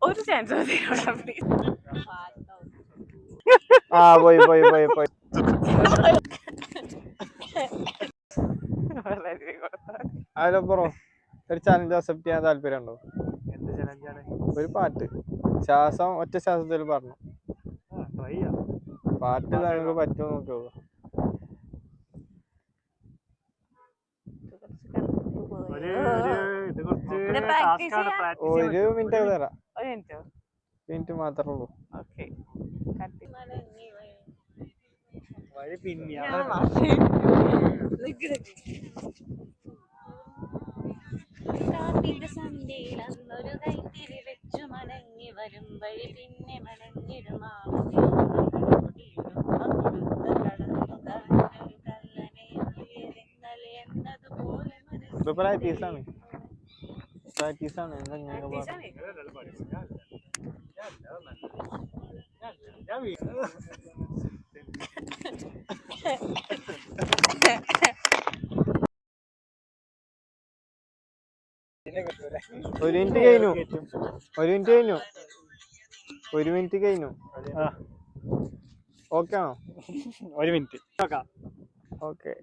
ഒരു ചാൻസ് ആ പോയി പോയി പോയി പോയി. അതിലപ്പുറം ഒരു ചലഞ്ച് അക്സെപ്റ്റ് ചെയ്യാൻ താല്പര്യമുണ്ടോ? എന്ത് ചലഞ്ചാണ്? ഒരു പാട്ട് ശ്വാസം ഒറ്റ ശ്വാസത്തിൽ പറഞ്ഞു പാട്ട് നിങ്ങൾക്ക് പറ്റുമോ നോക്കൂ. ഒരു മിനിറ്റ് തരാം. മിനിറ്റ് മാത്രമേ ഉള്ളൂ. വഴി പിന്നെ അന്നൊരു കൈത്തിരി വെച്ചു മടങ്ങി വരും വഴി പിന്നെ മടങ്ങിടുമാ പ്രാക്ടീസാണ് എന്താ ഞാൻ ഒരു മിനിറ്റ് കഴിഞ്ഞു. ഓക്കെ ആണോ? ഒരു മിനിറ്റ്. ഓക്കെ.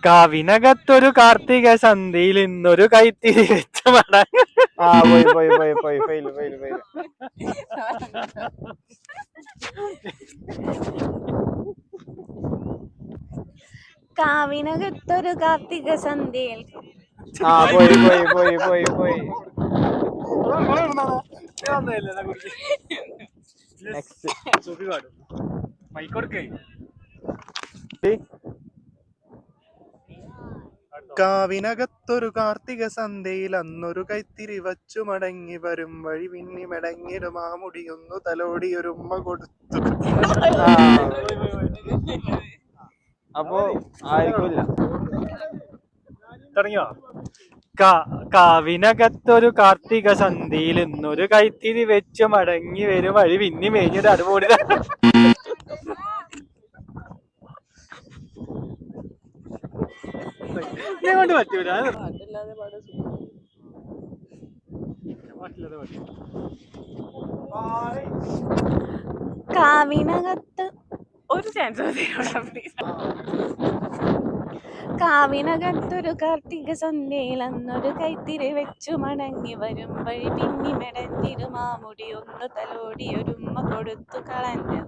കാവിനകത്തൊരു കാർത്തിക സന്ധ്യയിൽ ഇന്നൊരു കൈത്തിരി വെച്ച മടങ്ങി. ആ പോയി പോയി പോയി പോയി ഫെയില് ഫെയില് ഫെയില്. കാവിനകത്തൊരു കാർത്തിക സന്ധ്യയിൽ. ആ പോയി പോയി പോയി പോയി പോയി. കാവിനകത്തൊരു കാർത്തിക സന്ധ്യയിൽ അന്നൊരു കൈത്തിരി വച്ചു മടങ്ങി വരും വഴി പിന്നി മടങ്ങിടും ആ മുടിയൊന്നു തലോടി ഒരു ഉമ്മ കൊടുത്തു. അപ്പൊ ആയിരിക്കില്ല. തുടങ്ങിയോ? കാവിനകത്തൊരു കാർത്തിക സന്ധ്യയിൽ ഇന്നൊരു കൈത്തിരി വെച്ചു മടങ്ങി വരും വഴി പിന്നി മേഞ്ഞത് അതുപോലെ കൊണ്ട് പറ്റൂല. കാവിനകത്ത് ഒരു ചാൻസ് കാവിനകത്തൊരു കാർത്തിക സന്ധ്യയിൽ അന്നൊരു കൈത്തിരി വെച്ചു മടങ്ങി വരും വഴി പിന്നി മെടഞ്ഞിരും ആ മുടി ഒന്ന് തലോടി ഒരു ഉമ്മ കൊടുത്തു കളഞ്ഞു.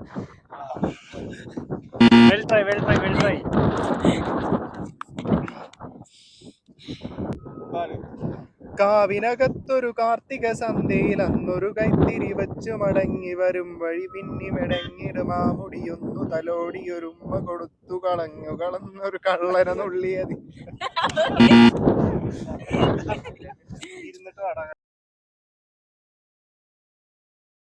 കാവിനകത്തൊരു കാർത്തിക സന്ധ്യയിൽ അന്നൊരു കൈത്തിരി വച്ചു മടങ്ങി വരും വഴി പിന്നി മെടങ്ങിടും ആ മുടിയൊന്നു തലോടി ഒരു ഉമ്മ കൊടുത്തു കളഞ്ഞൊരു കള്ളന നുള്ളിയത്.